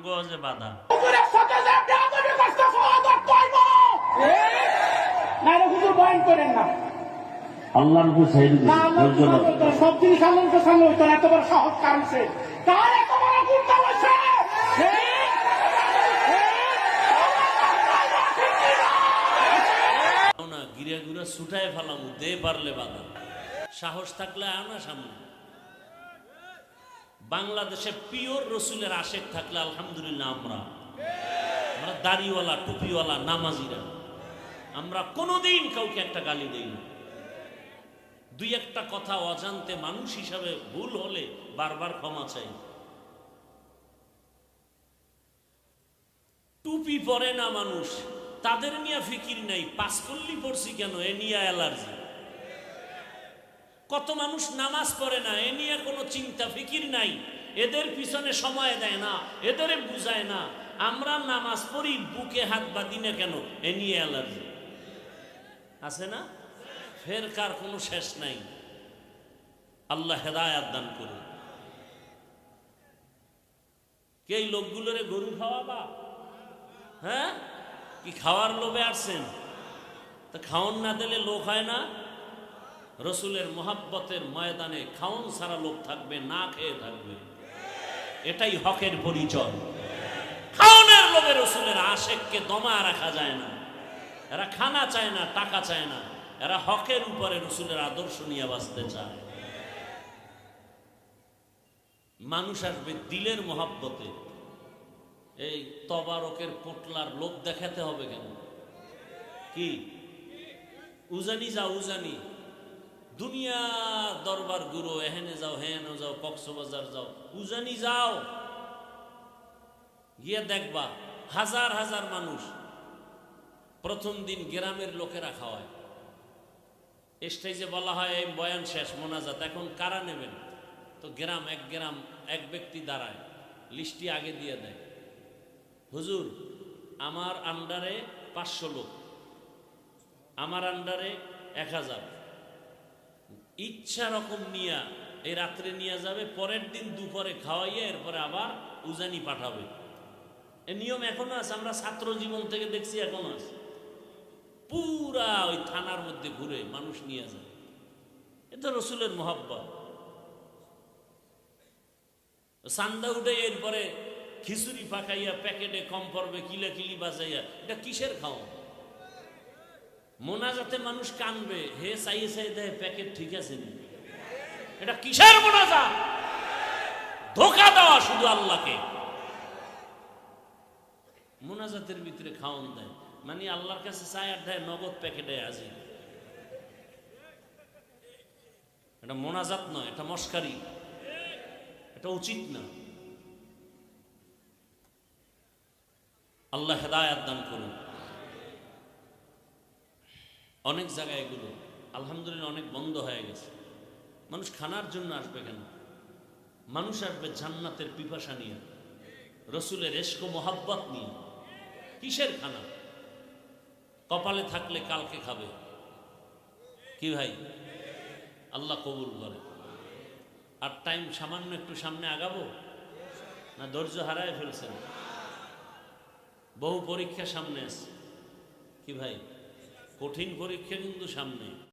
গজে বাধা। আল্লাহর উপর ছেড়ে দিন, ধৈর্য ধরো। সব জিনিস আল্লাহর সামনে হইতো এত বড় সাহস কারণছে কার এত বড় গুরুত্ব হয়েছে না গিরা গুড়া ছুটায় ফেলাম দে পারলে বাধা। সাহস থাকলে আনা সামনে। বাংলাদেশে পিওর রসুলের আশেক থাকলে আলহামদুলিল্লাহ আমরা দাড়িওয়ালা টুপিওয়ালা নামাজিরা আমরা কোনোদিন কাউকে একটা গালি দেই না। দুই একটা কথা অজান্তে মানুষ হিসাবে ভুল হলে বারবার ক্ষমা চাই। টুপি পরে না মানুষ, তাদের নিয়ে ফিকির নাই, পাঁচকল্লি পড়ছি কেন এ নিয়ে অ্যালার্জি। কত মানুষ নামাজ পড়ে না, এ নিয়ে কোনো চিন্তা ফিকির নাই, এদের পিছনে সময় দেয় না, এদের বুঝায় না। আমরা নামাজ পড়ি বুকে হাত বাঁধি না কেন এ নিয়ে অ্যালার্জি আছে না। ফের কার কোনো শেষ নাই। আল্লাহ হেদায়াত দান করুন। কে এই লোকগুলোরে গরু খাওয়াবা? হ্যাঁ, কি খাওয়ার লোভে আসছেন? তা খাওন না দিলে লোক হয় না। রসুলের মোহাব্বতের ময়দানে খাওন ছাড়া লোক থাকবে, না খেয়ে থাকবে, এটাই হকের পরিচয়। খাওনের লোভে রসুলের আশেককে দমা রাখা যায় না। এরা খানা চায় না, টাকা চায় না, এরা হকের উপরে রসুলের আদর্শ নিয়ে বাঁচতে চায়। মানুষ আসবে দিলের মোহাব্বতে। এই তবারকের পোটলার লোভ দেখাতে হবে কেন? কি উজানি যাও, উজানি দুনিয়া দরবার গুরু, এহেনে যাও, হেনে যাও, কক্সবাজার যাও, উজানি যাও, গিয়ে দেখবা হাজার হাজার মানুষ। প্রথম দিন গ্রামের লোকেরা খাওয়ায়, স্টেজে বলা হয় এই বয়ান শেষ, মোনাজাত, এখন কারা নেবেন? তো গ্রাম এক ব্যক্তি দাঁড়ায়, লিস্টি আগে দিয়ে দেয়, হুজুর আমার আন্ডারে 500 লোক, আমার আন্ডারে 1000, ইচ্ছা রকম নিয়া এই রাত্রে নিয়ে যাবে, পরের দিন দুপুরে খাওয়াইয়া এরপরে আবার উজানি পাঠাবে। এই নিয়ম এখনো আছে, আমরা ছাত্র জীবন থেকে দেখছি, এখনো আছে। পুরা ওই থানার মধ্যে ঘুরে মানুষ নিয়ে যায়। এটা রসুলের মোহাব্বত। চান্দা উঠে এরপরে খিচুড়ি পাকাইয়া প্যাকেটে কম পড়বে কিলা কিলি বাজাইয়া, এটা কিসের খাওয়া? মোনাজাতে মানুষ কানবে, হে চাইয়ে চাই দেয় প্যাকেট ঠিক আছে নি, এটা কিসের মোনাজাত? ধোকা দেওয়া শুধু আল্লাহকে। মোনাজাতের ভিতরে খাওয়ান দেয় মানে আল্লাহর কাছে চায় আর দেয় নগদ প্যাকেটে আজি। এটা মোনাজাত নয়, এটা মস্কারি, এটা উচিত না। আল্লাহ হেদায়াত দান করুন। অনেক জায়গায় এগুলো আলহামদুলিল্লাহ অনেক বন্ধ হয়ে গেছে। মানুষ খানার জন্য আসবে কেন? মানুষ আসবে জান্নাতের পিপাসা নিয়ে, রসুলের ইশক ও মোহাব্বত নিয়ে। কিসের খানা? কপালে থাকলে কালকে খাবে। কি ভাই? আল্লাহ কবুল করে। আর টাইম সামান্য একটু সামনে আগাবো না ধৈর্য হারায় ফেলছেন? বহু পরীক্ষা সামনে আছে। কি ভাই? কঠিন পরীক্ষা কিন্তু সামনে।